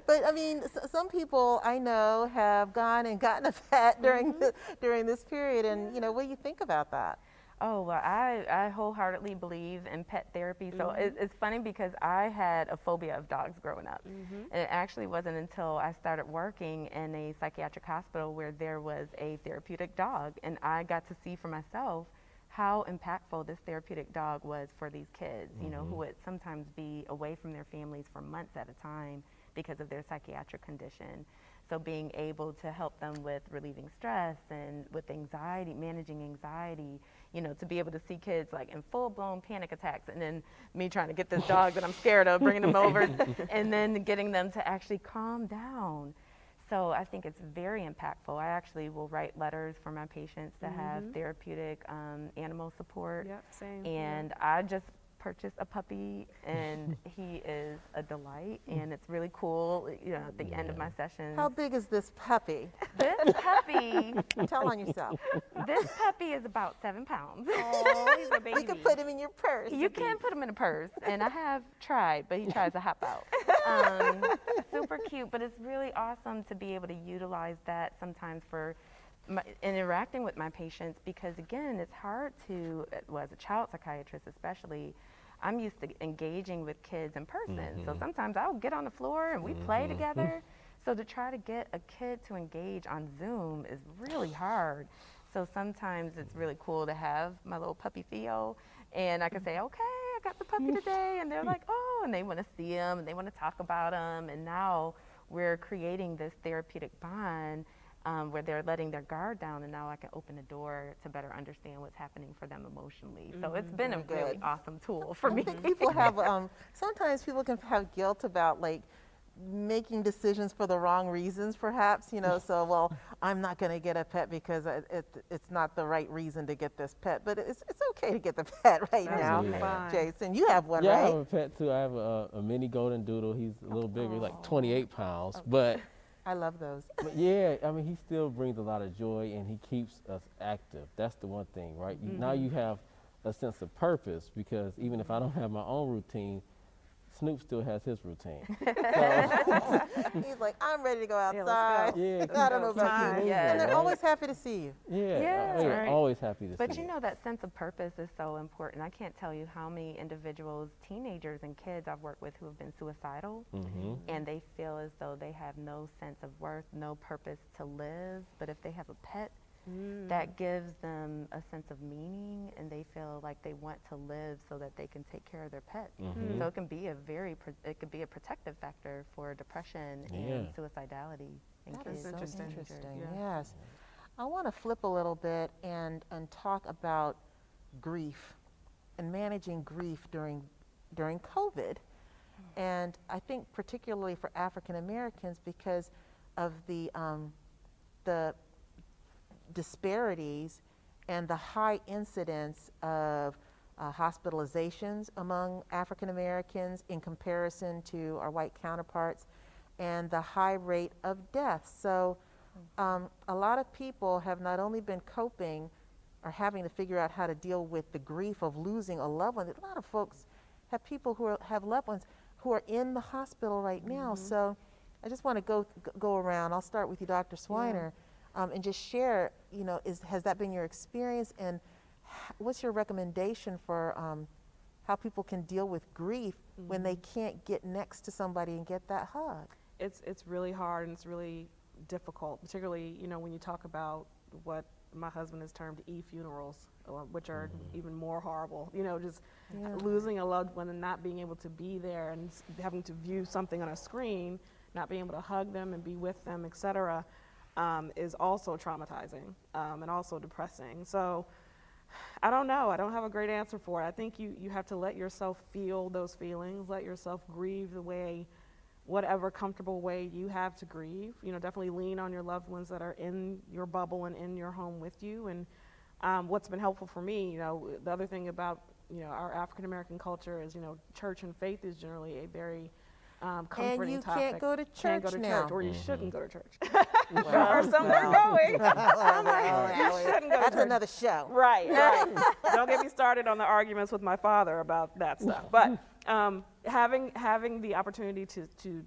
But I mean, some people I know have gone and gotten a pet during during this period, and you know, what do you think about that? Oh, well, I wholeheartedly believe in pet therapy. So it's funny because I had a phobia of dogs growing up. And it actually wasn't until I started working in a psychiatric hospital where there was a therapeutic dog. And I got to see for myself how impactful this therapeutic dog was for these kids, you know, who would sometimes be away from their families for months at a time because of their psychiatric condition. So being able to help them with relieving stress and with anxiety, managing anxiety, you know, to be able to see kids like in full-blown panic attacks, and then me trying to get this dog that I'm scared of, bringing them over, and then getting them to actually calm down. So I think it's very impactful. I actually will write letters for my patients to have therapeutic animal support. Yep, same. And I just purchased a puppy, and he is a delight, and it's really cool, you know, at the end of my sessions. How big is this puppy? This puppy, Tell on yourself. this puppy is about 7 pounds. Oh, he's a baby. You can put him in your purse. You can put him in a purse, and I have tried, but he tries to hop out. Super cute, but it's really awesome to be able to utilize that sometimes for interacting with my patients, because again, it's hard to, well, as a child psychiatrist especially, I'm used to engaging with kids in person. So sometimes I'll get on the floor and we play together. So to try to get a kid to engage on Zoom is really hard. So sometimes it's really cool to have my little puppy Theo, and I can say, okay, I got the puppy today, and they're like, oh, and they want to see him and they want to talk about him, and now we're creating this therapeutic bond where they're letting their guard down, and now I can open the door to better understand what's happening for them emotionally. So it's been a really awesome tool for me. I think people have, sometimes people can have guilt about like making decisions for the wrong reasons, perhaps, you know, so, well, I'm not going to get a pet because it's not the right reason to get this pet, but it's okay to get the pet right now. Fine. Jason, you have one, Yeah, I right? have a pet too. I have a mini golden doodle. He's a little bigger, he's like 28 pounds, but I love those. yeah, I mean, he still brings a lot of joy, and he keeps us active. That's the one thing, right? Now you have a sense of purpose, because even if I don't have my own routine, Snoop still has his routine. So, He's like, I'm ready to go let's go. outside. yeah, I don't know about Time, you. yeah. And they're right? always happy to see you. Yeah, Yeah, yeah, right. always happy to But see you it. know, that sense of purpose is so important. I can't tell you how many individuals, teenagers and kids I've worked with who have been suicidal, and they feel as though they have no sense of worth, no purpose to live. But if they have a pet, that gives them a sense of meaning, and they feel like they want to live so that they can take care of their pet. So it can be it could be a protective factor for depression and suicidality in That kids. is so and teenagers. interesting, Yeah. yes. I want to flip a little bit and talk about grief and managing grief during COVID. And I think particularly for African Americans, because of the disparities and the high incidence of hospitalizations among African Americans in comparison to our white counterparts, and the high rate of death. So a lot of people have not only been coping or having to figure out how to deal with the grief of losing a loved one. A lot of folks have people who have loved ones who are in the hospital right now. So I just want to go around. I'll start with you, Dr. Swiner, and just share, you know, has that been your experience, and what's your recommendation for how people can deal with grief when they can't get next to somebody and get that hug? It's really hard, and it's really difficult, particularly, you know, when you talk about what my husband has termed e-funerals, which are even more horrible, you know, just losing a loved one and not being able to be there, and having to view something on a screen, not being able to hug them and be with them, etc., is also traumatizing and also depressing. So I don't know. I don't have a great answer for it. I think you have to let yourself feel those feelings, let yourself grieve the way, whatever comfortable way you have to grieve. You know, definitely lean on your loved ones that are in your bubble and in your home with you. And what's been helpful for me, you know, the other thing about, you know, our African American culture is, you know, church and faith is generally a very comforting you topic. can't go to Can't go church to now. church, or you shouldn't go to church. Well, or some are going. I'm like, you shouldn't go to That's church. another show. Right, right. Don't get me started on the arguments with my father about that stuff. But having the opportunity to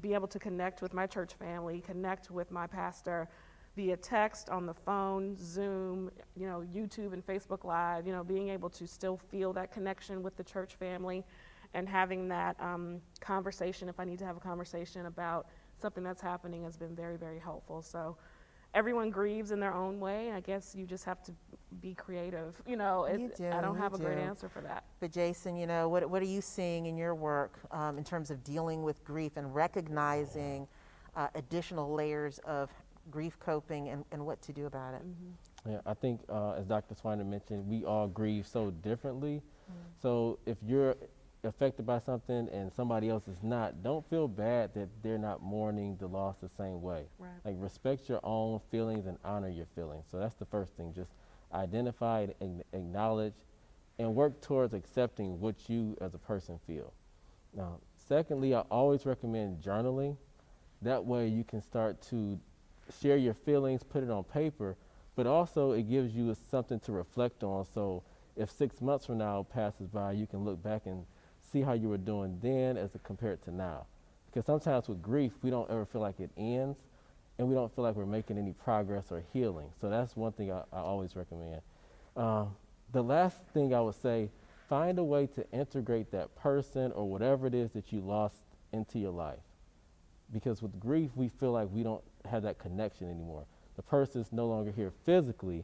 be able to connect with my church family, connect with my pastor via text, on the phone, Zoom, YouTube and Facebook Live, being able to still feel that connection with the church family and having that conversation, if I need to have a conversation about something that's happening, has been very, very helpful. So everyone grieves in their own way. I guess you just have to be creative. I don't have a great answer for that. But Jason, what are you seeing in your work in terms of dealing with grief and recognizing additional layers of grief coping and what to do about it? Yeah, I think as Dr. Swiner mentioned, we all grieve so differently. So if you're affected by something and somebody else is not, don't feel bad that they're not mourning the loss the same way. Right. Like, respect your own feelings and honor your feelings. So that's the first thing. Just identify and acknowledge and work towards accepting what you as a person feel. Now, secondly, I always recommend journaling. That way you can start to share your feelings, put it on paper, but also it gives you something to reflect on. So if 6 months from now passes by, you can look back and see how you were doing then as compared to now. Because sometimes with grief, we don't ever feel like it ends, and we don't feel like we're making any progress or healing. So that's one thing I always recommend. The last thing I would say, find a way to integrate that person or whatever it is that you lost into your life. Because with grief, we feel like we don't have that connection anymore. The person's no longer here physically,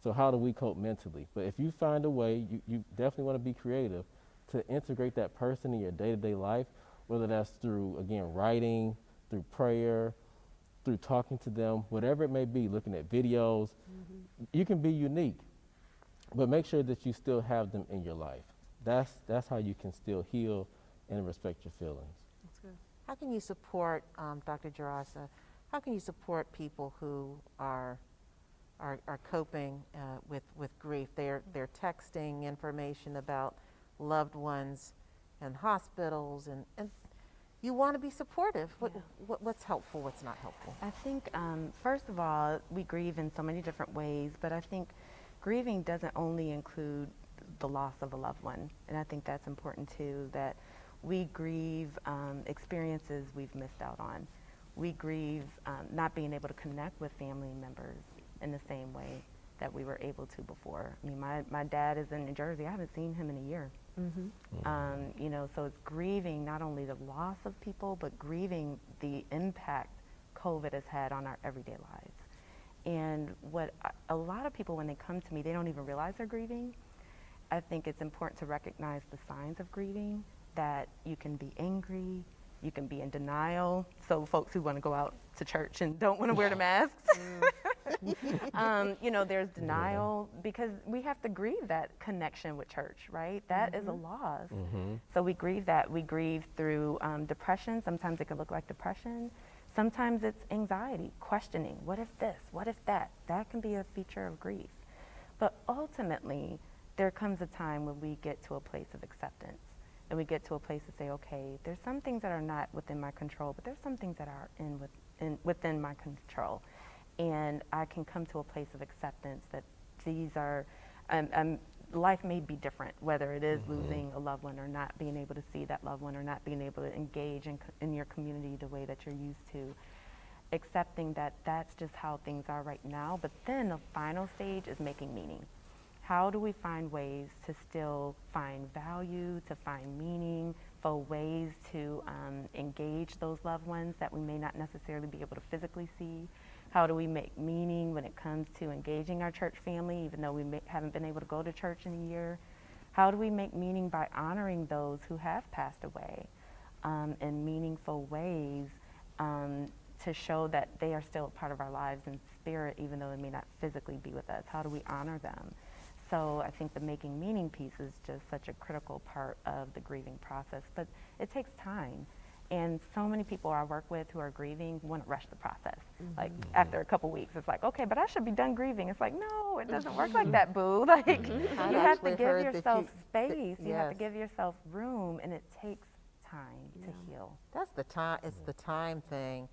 so how do we cope mentally? But if you find a way, you definitely want to be creative to integrate that person in your day-to-day life, whether that's through, again, writing, through prayer, through talking to them, whatever it may be, looking at videos. You can be unique, but make sure that you still have them in your life. That's how you can still heal and respect your feelings. That's good. How can you support, Dr. Gerasa, how can you support people who are coping with grief? They're texting information about loved ones and hospitals, and you want to be supportive. What's helpful, what's not helpful? I think, first of all, we grieve in so many different ways, but I think grieving doesn't only include the loss of a loved one, and I think that's important too, that we grieve experiences we've missed out on. We grieve not being able to connect with family members in the same way that we were able to before. I mean, my dad is in New Jersey. I haven't seen him in a year. So it's grieving not only the loss of people, but grieving the impact COVID has had on our everyday lives. And a lot of people, when they come to me, they don't even realize they're grieving. I think it's important to recognize the signs of grieving, that you can be angry, you can be in denial. So folks who want to go out to church and don't want to wear the masks. There's denial, because we have to grieve that connection with church, right? That is a loss. So we grieve that. We grieve through depression. Sometimes it can look like depression. Sometimes it's anxiety, questioning, what if this, what if that? That can be a feature of grief. But ultimately, there comes a time when we get to a place of acceptance. And we get to a place to say, okay, there's some things that are not within my control, but there's some things that are within my control. And I can come to a place of acceptance that these are, life may be different, whether it is losing a loved one or not being able to see that loved one or not being able to engage in your community the way that you're used to. Accepting that that's just how things are right now. But then the final stage is making meaning. How do we find ways to still find value, to find meaning, for ways to engage those loved ones that we may not necessarily be able to physically see? How do we make meaning when it comes to engaging our church family, even though we haven't been able to go to church in a year? How do we make meaning by honoring those who have passed away in meaningful ways to show that they are still a part of our lives in spirit, even though they may not physically be with us? How do we honor them? So I think the making meaning piece is just such a critical part of the grieving process, but it takes time. And so many people I work with who are grieving want to rush the process. Like after a couple weeks, it's like, okay, but I should be done grieving. It's like, no, it doesn't work like that, boo. Like you have to give yourself space. You have to give yourself room, and it takes time to heal. That's the time. It's the time thing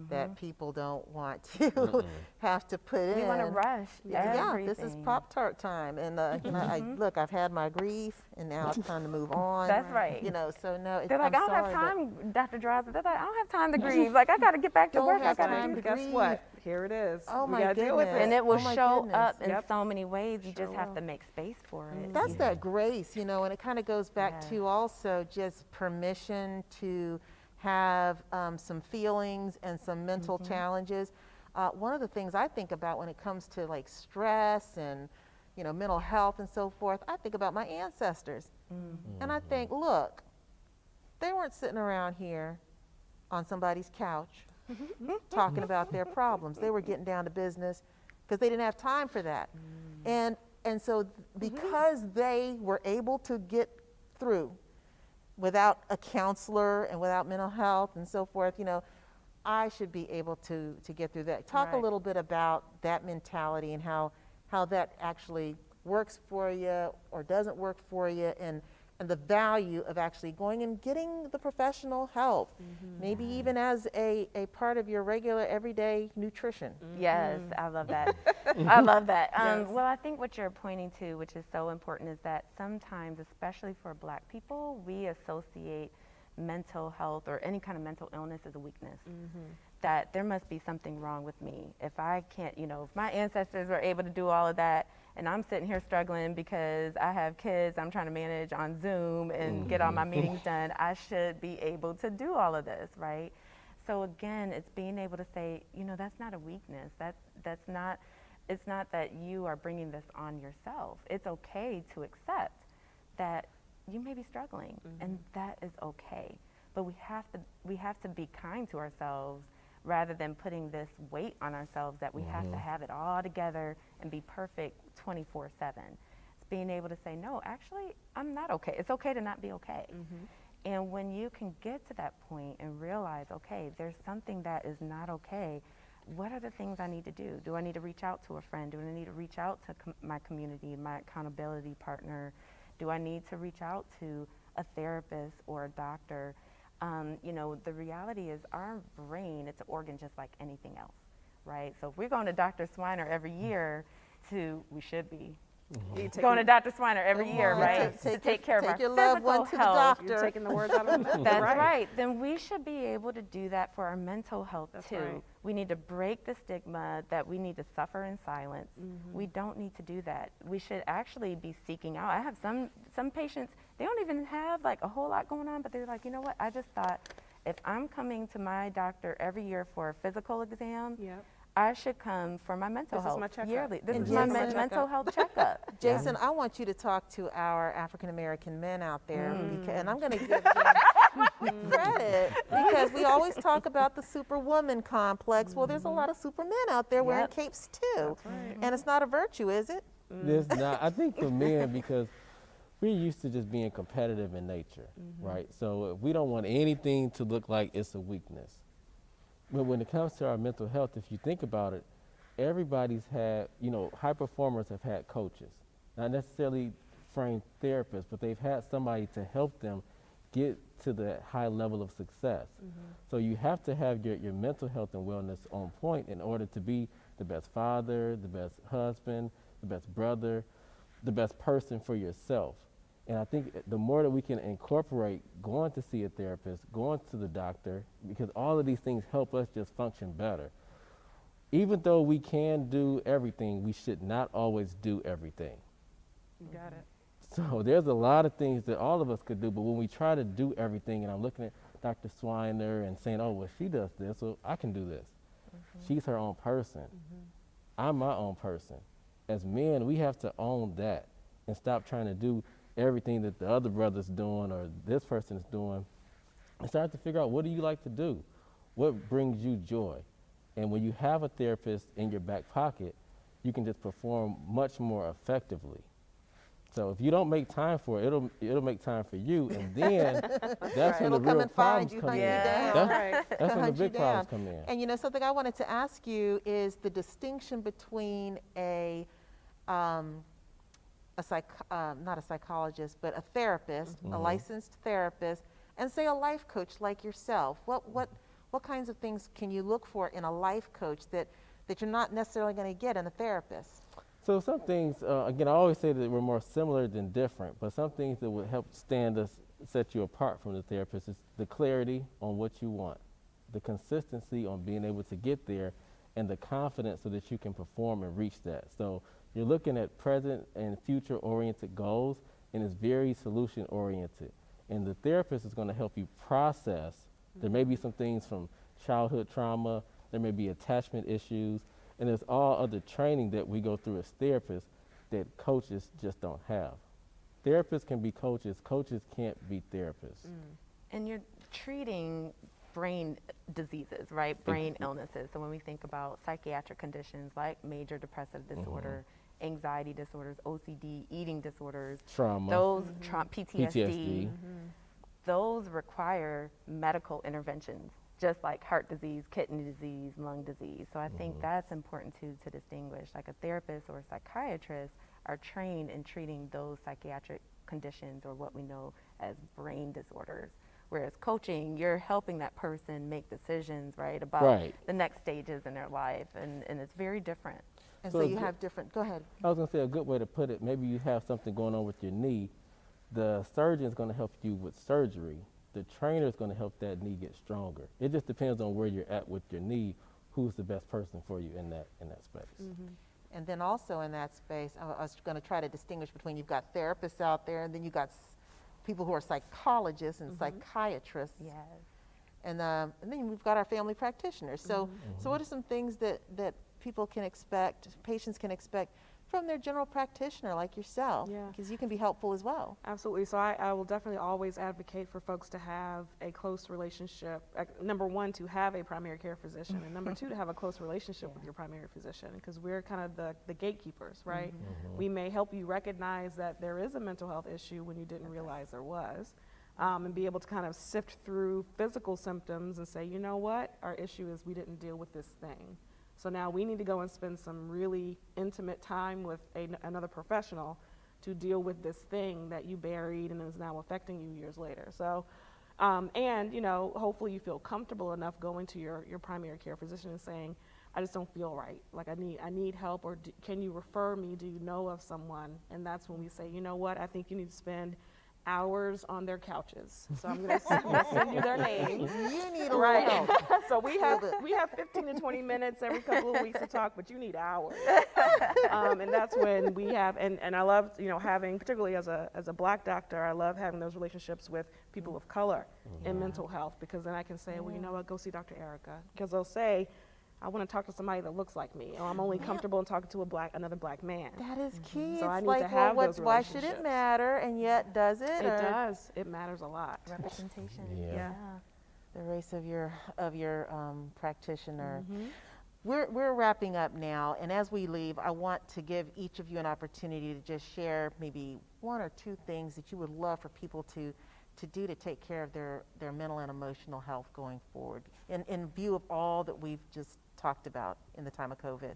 that people don't want to have to put in. We want to rush everything. This is Pop-Tart time, and you know, look, I've had my grief, and now it's time to move on. That's right. You know, so no, They're like, I don't have time, Dr. Drizrasa. They're like, I don't have time to grieve. Like, I got to get back to work. I got to do Guess what? Here it is. Oh we my gotta deal with goodness. it. And it will show goodness. up in so many ways. You just have to make space for it. That's that grace, you know, and it kind of goes back to also just permission to have some feelings and some mental challenges. One of the things I think about when it comes to like stress and, you know, mental health and so forth, I think about my ancestors. And I think, look, they weren't sitting around here on somebody's couch talking about their problems. They were getting down to business because they didn't have time for that. And so because they were able to get through without a counselor and without mental health and so forth, you know, I should be able to get through that. Talk a little bit about that mentality and how that actually works for you or doesn't work for you, and the value of actually going and getting the professional help, maybe even as a part of your regular everyday nutrition. Yes, I love that. I love that. Well, I think what you're pointing to, which is so important, is that sometimes, especially for Black people, we associate mental health or any kind of mental illness as a weakness. That there must be something wrong with me. If I can't, you know, if my ancestors were able to do all of that and I'm sitting here struggling because I have kids I'm trying to manage on Zoom and get all my meetings done, I should be able to do all of this, right? So again, it's being able to say, you know, that's not a weakness. That's not, it's not that you are bringing this on yourself. It's okay to accept that you may be struggling, and that is okay. But we have to be kind to ourselves rather than putting this weight on ourselves that we have to have it all together and be perfect 24/7. It's being able to say, no, actually, I'm not okay. It's okay to not be okay. And when you can get to that point and realize, okay, there's something that is not okay, what are the things I need to do? Do I need to reach out to a friend? Do I need to reach out to my community, my accountability partner? Do I need to reach out to a therapist or a doctor? You know, the reality is our brain, it's an organ just like anything else, right? So if we're going to Dr. Schweiner every year we should be going to Dr. Schweiner every year, right? To take care of our your loved one to the doctor. You're taking the words out of my mouth. That's right. Then we should be able to do that for our mental health too. Right. We need to break the stigma that we need to suffer in silence. We don't need to do that. We should actually be seeking out. I have some patients, they don't even have like a whole lot going on, but they're like, you know what, I just thought if I'm coming to my doctor every year for a physical exam, I should come for my mental health yearly. This is my mental health checkup. Jason, I want you to talk to our African American men out there, and I'm going to give them credit because we always talk about the Superwoman Complex. Well, there's a lot of supermen out there wearing capes too, and it's not a virtue, is it? There's not. I think for men, because we're used to just being competitive in nature, right? So we don't want anything to look like it's a weakness. But when it comes to our mental health, if you think about it, everybody's had, you know, high performers have had coaches, not necessarily trained therapists, but they've had somebody to help them get to that high level of success. So you have to have your mental health and wellness on point in order to be the best father, the best husband, the best brother, the best person for yourself. And I think the more that we can incorporate going to see a therapist, going to the doctor, because all of these things help us just function better. Even though we can do everything, we should not always do everything. You got it. So there's a lot of things that all of us could do, but when we try to do everything, and I'm looking at Dr. Swiner and saying, oh, well, she does this, so I can do this. She's her own person. I'm my own person. As men, we have to own that and stop trying to do everything that the other brother's doing or this person is doing, and start to figure out, what do you like to do? What brings you joy? And when you have a therapist in your back pocket, you can just perform much more effectively. So if you don't make time for it, it'll make time for you, and then that's when the real problems come in. That's when the big problems come in. And you know, something I wanted to ask you is the distinction between not a psychologist, but a therapist, a licensed therapist, And say a life coach like yourself, what kinds of things can you look for in a life coach that you're not necessarily going to get in a therapist? So some things, again, I always say that we're more similar than different, but some things that would help set you apart from the therapist is the clarity on what you want, the consistency on being able to get there, and the confidence so that you can perform and reach that. So you're looking at present and future oriented goals, and it's very solution oriented. And the therapist is going to help you process. There may be some things from childhood trauma, there may be attachment issues, and there's all other training that we go through as therapists that coaches just don't have. Therapists can be coaches, coaches can't be therapists. And you're treating brain diseases, right? Brain illnesses. So when we think about psychiatric conditions like major depressive disorder, anxiety disorders, OCD, eating disorders, Trauma. those PTSD, those require medical interventions, just like heart disease, kidney disease, lung disease. So I think that's important too to distinguish. Like a therapist or a psychiatrist are trained in treating those psychiatric conditions or what we know as brain disorders. Whereas coaching, you're helping that person make decisions, right, about the next stages in their life, and it's very different. And so you have different, go ahead. I was going to say a good way to put it, maybe you have something going on with your knee. The surgeon is going to help you with surgery. The trainer is going to help that knee get stronger. It just depends on where you're at with your knee, who's the best person for you in that space. And then also in that space, I was going to try to distinguish between you've got therapists out there, and then you've got people who are psychologists and psychiatrists. Yes. And then we've got our family practitioners. So, so what are some things that people can expect, patients can expect from their general practitioner like yourself? Yeah. Because you can be helpful as well. Absolutely. So I will definitely always advocate for folks to have a close relationship. Number one, to have a primary care physician, and number two, to have a close relationship with your primary physician, because we're kind of the gatekeepers, right? We may help you recognize that there is a mental health issue when you didn't realize there was, and be able to kind of sift through physical symptoms and say, you know what, our issue is we didn't deal with this thing. So now we need to go and spend some really intimate time with another professional to deal with this thing that you buried and is now affecting you years later. So, and you know, hopefully you feel comfortable enough going to your primary care physician and saying, I just don't feel right. Like I need help, or can you refer me? Do you know of someone? And that's when we say, you know what, I think you need to spend hours on their couches. So I'm going to send you their names. You need a little help. So we have 15 to 20 minutes every couple of weeks to talk, but you need hours. And that's when we have, and I love, you know, having, particularly as a Black doctor, I love having those relationships with people of color in mental health, because then I can say, well, you know what, go see Dr. Erikka. Because they'll say, I want to talk to somebody that looks like me, or I'm only comfortable in talking to another black man. That is key. So I it's need like, to have well, those why should it relationships. matter? And yet, does it? It does. It matters a lot. Representation. Yeah. The race of your practitioner. We're wrapping up now, and as we leave, I want to give each of you an opportunity to just share maybe one or two things that you would love for people to do to take care of their mental and emotional health going forward, in view of all that we've just talked about in the time of COVID.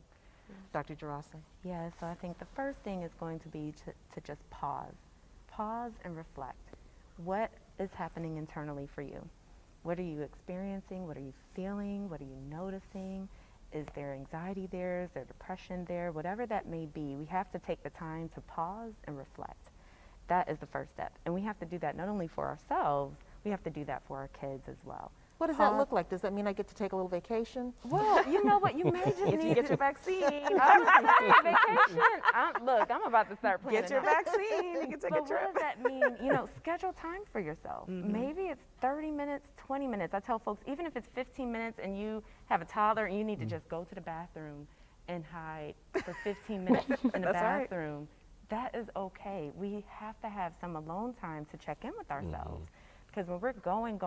Dr. Gerasa. Yeah, so I think the first thing is going to be to just pause and reflect. What is happening internally for you? What are you experiencing? What are you feeling? What are you noticing? Is there anxiety there? Is there depression there? Whatever that may be, we have to take the time to pause and reflect. That is the first step. And we have to do that not only for ourselves, we have to do that for our kids as well. What does that look like? Does that mean I get to take a little vacation? Well, you know what? You may just If need you get to your vaccine, vacation. Look, I'm about to start planning. get your now. vaccine, you can take a But what trip. does that mean? You know, schedule time for yourself. Maybe it's 30 minutes, 20 minutes. I tell folks, even if it's 15 minutes and you have a toddler and you need to just go to the bathroom and hide for 15 minutes in the That's right. bathroom, that is okay. We have to have some alone time to check in with ourselves. Because when we're going,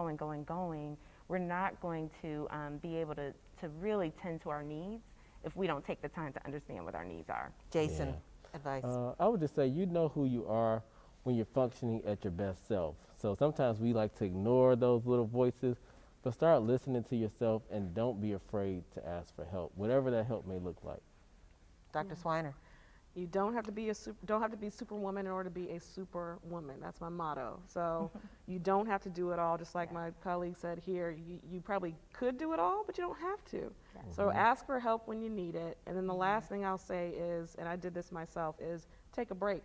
we're not going to be able to really tend to our needs if we don't take the time to understand what our needs are. Jason, advice. I would just say, you know who you are when you're functioning at your best self. So sometimes we like to ignore those little voices, but start listening to yourself and don't be afraid to ask for help, whatever that help may look like. Dr. Swiner. You don't have to be don't have to be Superwoman in order to be a Superwoman. That's my motto. So you don't have to do it all. Just like my colleague said here, you probably could do it all, but you don't have to. So ask for help when you need it. And then the last thing I'll say is, and I did this myself, is take a break.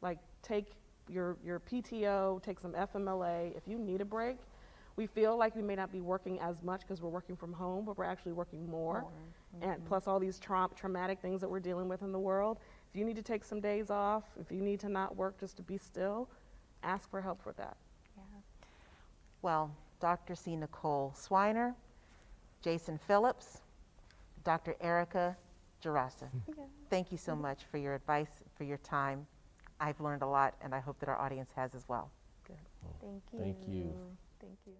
Like take your PTO, take some FMLA. If you need a break, we feel like we may not be working as much because we're working from home, but we're actually working more. And plus all these traumatic things that we're dealing with in the world. If you need to take some days off, if you need to not work just to be still, ask for help for that. Yeah. Well, Dr. C. Nicole Swiner, Jason Phillips, Dr. Erikka Gerasa. Thank you so much for your advice, for your time. I've learned a lot, and I hope that our audience has as well. Thank you. Thank you. Thank you.